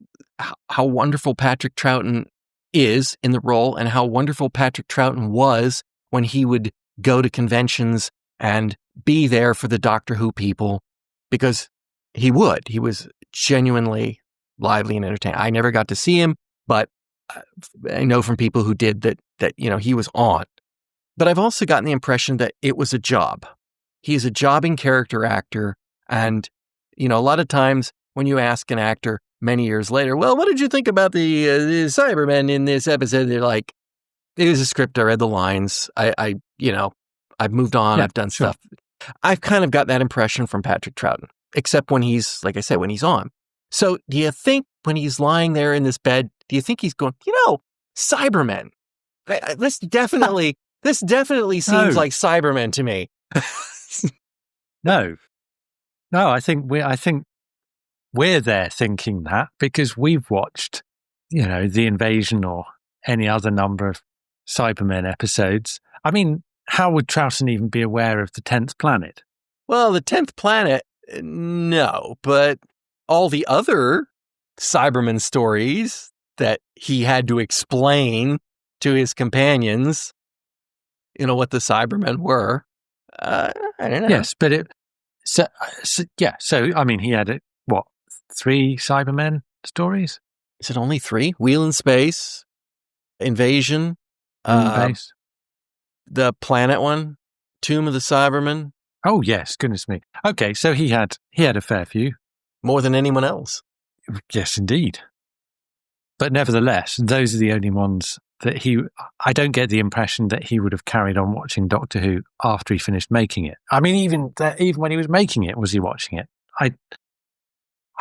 how wonderful Patrick Troughton is in the role and how wonderful Patrick Troughton was when he would go to conventions and be there for the Doctor Who people, because he was genuinely lively and entertaining. I never got to see him, but I know from people who did that he was on. But I've also gotten the impression that it was a job. He's a jobbing character actor, and a lot of times when you ask an actor many years later, well, what did you think about the Cybermen in this episode? They're like, it was a script. I read the lines. I've moved on. I've done stuff. I've kind of got that impression from Patrick Troughton, except when he's, like I said, when he's on. So do you think when he's lying there in this bed, do you think he's going, Cybermen? This definitely seems like Cybermen to me. No, I think we're there thinking that because we've watched, The Invasion or any other number of Cybermen episodes. I mean, how would Troughton even be aware of the 10th planet? Well, the 10th planet, no, but all the other Cyberman stories that he had to explain to his companions, what the Cybermen were. I don't know. Yes, but so I mean, he had 3 Cybermen stories? Is it only 3? Wheel in Space, Invasion, Base. The planet one, Tomb of the Cybermen. Oh yes, goodness me. Okay, so he had a fair few. More than anyone else. Yes, indeed. But nevertheless, those are the only ones that I don't get the impression that he would have carried on watching Doctor Who after he finished making it. I mean, even when he was making it, was he watching it?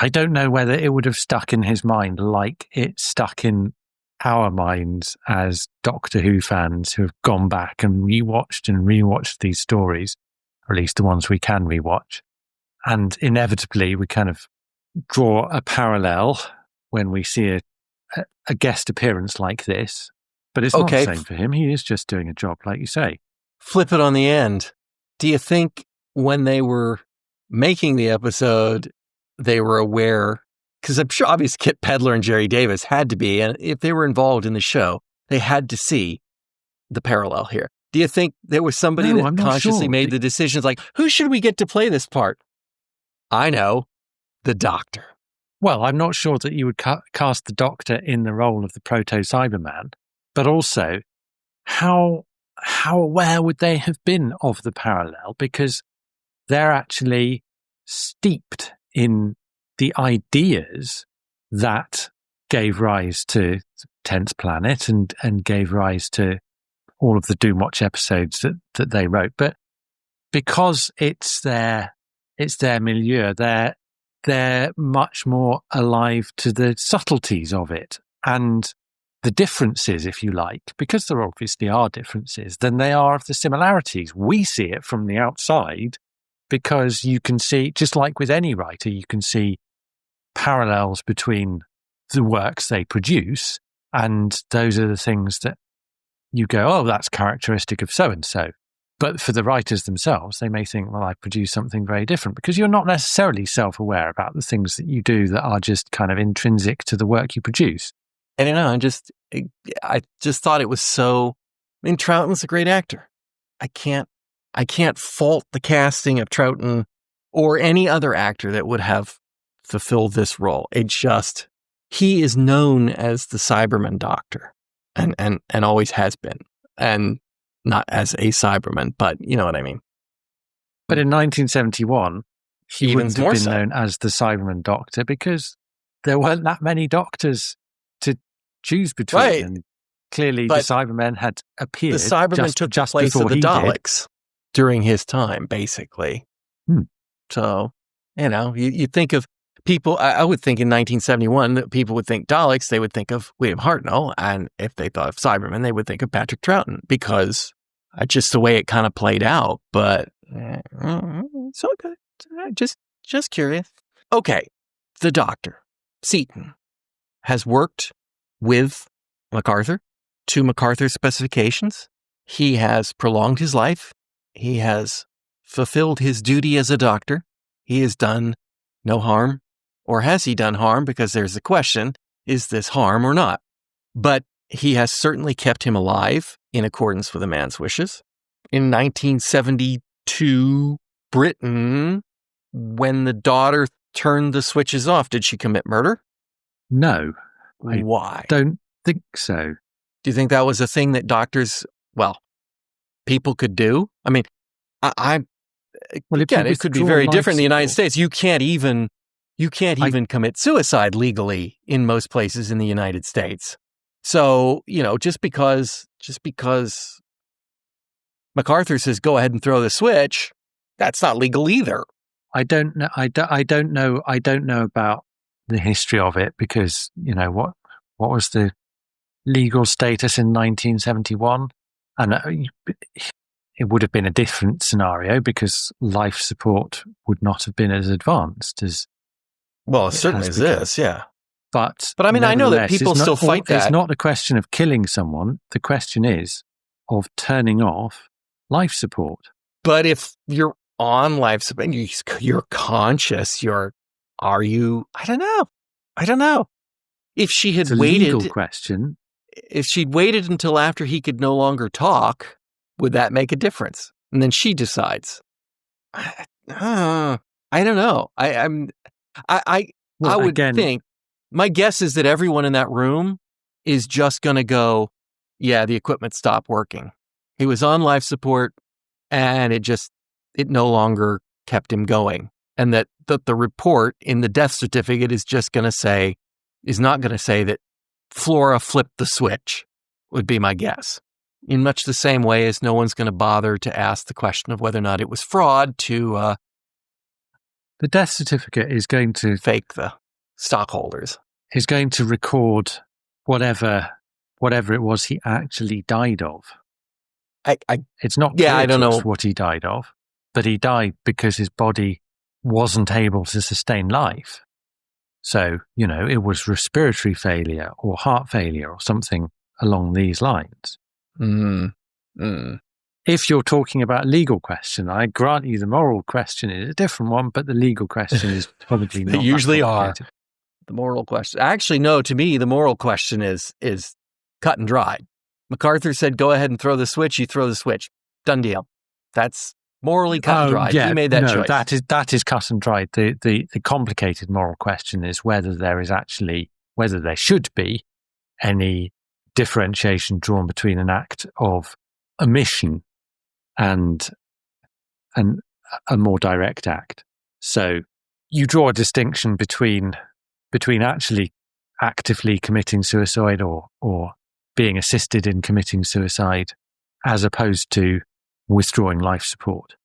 I don't know whether it would have stuck in his mind like it stuck in our minds as Doctor Who fans who have gone back and rewatched these stories, or at least the ones we can rewatch. And inevitably, we kind of draw a parallel when we see a guest appearance like this. But it's not the same for him. He is just doing a job, like you say. Flip it on the end. Do you think when they were making the episode, they were aware? Because I'm sure obviously Kit Pedler and Jerry Davis had to be, and if they were involved in the show, they had to see the parallel here. Do you think there was somebody that consciously made the decisions like, who should we get to play this part? I know, the Doctor. Well, I'm not sure that you would cast the Doctor in the role of the proto-Cyberman, but also how aware would they have been of the parallel? Because they're actually steeped in the ideas that gave rise to 10th Planet and gave rise to all of the Doomwatch episodes that they wrote. But because it's their milieu, they're much more alive to the subtleties of it and the differences, if you like, because there obviously are differences, than they are of the similarities. We see it from the outside because you can see, just like with any writer, you can see parallels between the works they produce, and those are the things that you go, oh, that's characteristic of so-and-so. But for the writers themselves, they may think, well, I produce something very different, because you're not necessarily self-aware about the things that you do that are just kind of intrinsic to the work you produce. And I just thought it was so. I mean, Troughton's a great actor. I can't fault the casting of Troughton or any other actor that would have fulfilled this role. He is known as the Cyberman Doctor, and always has been, and not as a Cyberman, but you know what I mean. But in 1971, he wouldn't have been known as the Cyberman Doctor because there weren't that many doctors to choose between. Right. And clearly, the Cybermen had appeared. The Cybermen took the place of the Daleks during his time, basically. So, you think of people, I would think in 1971 that people would think Daleks, they would think of William Hartnell, and if they thought of Cybermen, they would think of Patrick Troughton, because just the way it kind of played out. But it's okay. Just curious. Okay, the Doctor, Seaton, has worked with MacArthur to MacArthur's specifications. He has prolonged his life. He has fulfilled his duty as a doctor. He has done no harm. Or has he done harm? Because there's the question, is this harm or not? But he has certainly kept him alive in accordance with a man's wishes. In 1972, Britain, when the daughter turned the switches off, did she commit murder? No. Why? Don't think so. Do you think that was a thing that people could do? I mean, it could be very different in the United States. You can't even commit suicide legally in most places in the United States. So, just because MacArthur says go ahead and throw the switch, that's not legal either. I don't know. I don't know about the history of it, because what was the legal status in 1971, and it would have been a different scenario because life support would not have been as advanced as. Well, it certainly is this, yeah. But I mean, I know that people still fight that. It's not a question of killing someone. The question is of turning off life support. But if you're on life support, you're conscious, are you? I don't know. If she had It's a waited, legal question. If she'd waited until after he could no longer talk, would that make a difference? And then she decides. I don't know. I would think, my guess is that everyone in that room is just going to go, yeah, the equipment stopped working. He was on life support and it no longer kept him going. And that the report in the death certificate is not going to say that Flora flipped the switch, would be my guess. In much the same way as no one's going to bother to ask the question of whether or not it was fraud to... the death certificate is going to... fake the stockholders. Is going to record whatever it was he actually died of. It's not clear I don't know what he died of, but he died because his body wasn't able to sustain life. So, it was respiratory failure or heart failure or something along these lines. If you're talking about a legal question, I grant you the moral question is a different one, but the legal question is probably not. They usually are. The moral question. Actually, no, to me, the moral question is cut and dry. MacArthur said, go ahead and throw the switch. You throw the switch. Done deal. That's morally cut and dried. Yeah, he made that choice. That is cut and dried. The complicated moral question is whether there should be any differentiation drawn between an act of omission and a more direct act. So you draw a distinction between actually actively committing suicide or being assisted in committing suicide as opposed to withdrawing life support.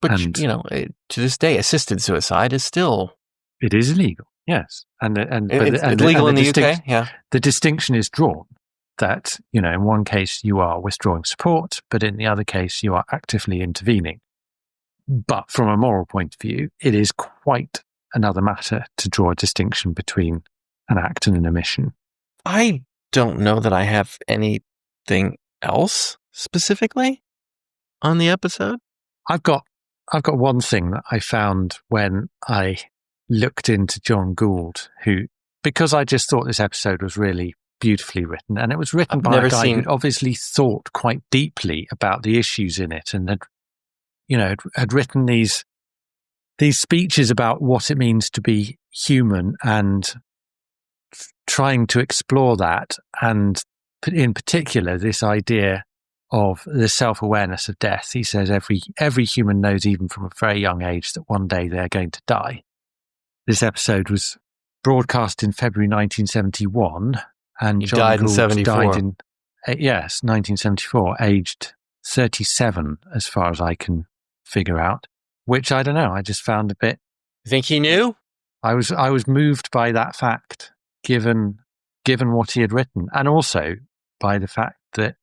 But, to this day, assisted suicide is still... It is illegal, yes. It's legal in the UK, yeah. The distinction is drawn that, in one case you are withdrawing support, but in the other case you are actively intervening. But from a moral point of view, it is quite another matter to draw a distinction between an act and an omission. I don't know that I have anything else specifically on the episode. I've got one thing that I found when I looked into John Gould, because I just thought this episode was really beautifully written, and it was written by a guy who'd obviously thought quite deeply about the issues in it, and had written these speeches about what it means to be human and trying to explore that, and in particular this idea of the self-awareness of death. He says every human knows, even from a very young age, that one day they're going to die. This episode was broadcast in February 1971, and John died Gould in 74. Died in 1974, aged 37, as far as I can figure out. Which I don't know. I just found a bit. You think he knew? I was moved by that fact, given what he had written, and also by the fact that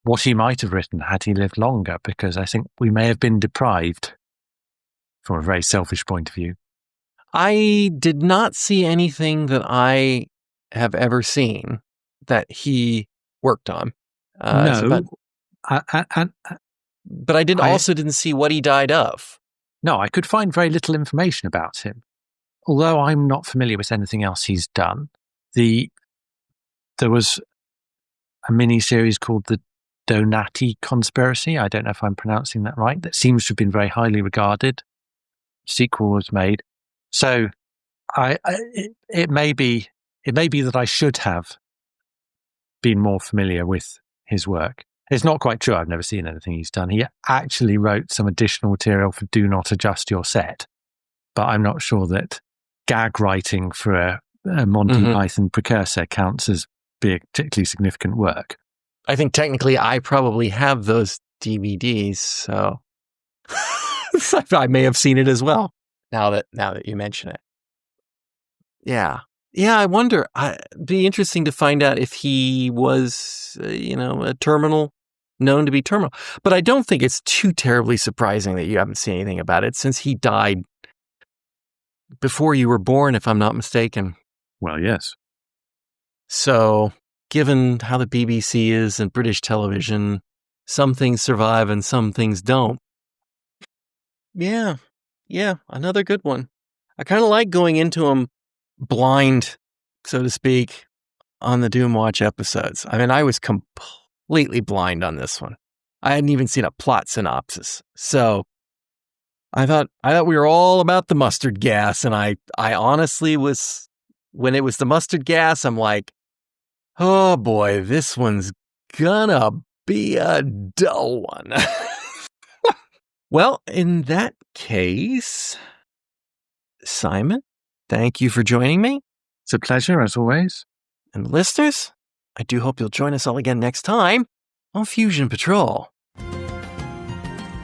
what he might have written had he lived longer, because I think we may have been deprived from a very selfish point of view. I did not see anything that I have ever seen that he worked on. No. But I also didn't see what he died of. No, I could find very little information about him. Although I'm not familiar with anything else he's done. There was a mini-series called The Donati Conspiracy. I don't know if I'm pronouncing that right. That seems to have been very highly regarded. Sequel was made. So it may be that I should have been more familiar with his work. It's not quite true. I've never seen anything he's done. He actually wrote some additional material for Do Not Adjust Your Set, but I'm not sure that gag writing for a Monty Python precursor counts as being particularly significant work. I think technically I probably have those DVDs, so I may have seen it as well. Now that you mention it. Yeah, I wonder. It'd be interesting to find out if he was, known to be terminal. But I don't think it's too terribly surprising that you haven't seen anything about it, since he died before you were born, if I'm not mistaken. Well, yes. So, given how the BBC is and British television, some things survive and some things don't. Yeah, another good one. I kind of like going into them blind, so to speak, on the Doomwatch episodes. I mean, I was completely blind on this one. I hadn't even seen a plot synopsis. So I thought we were all about the mustard gas, and I honestly was, when it was the mustard gas, I'm like, oh boy, this one's gonna be a dull one. Well, in that case, Simon, thank you for joining me. It's a pleasure, as always. And listeners, I do hope you'll join us all again next time on Fusion Patrol.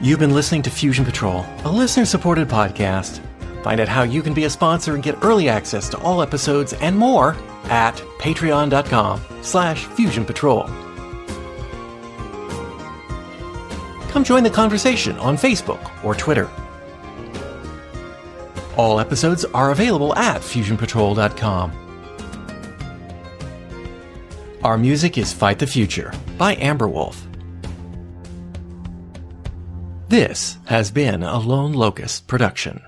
You've been listening to Fusion Patrol, a listener-supported podcast. Find out how you can be a sponsor and get early access to all episodes and more at patreon.com/Fusion Patrol. Come join the conversation on Facebook or Twitter. All episodes are available at fusionpatrol.com. Our music is Fight the Future by Amberwolf. This has been a Lone Locust production.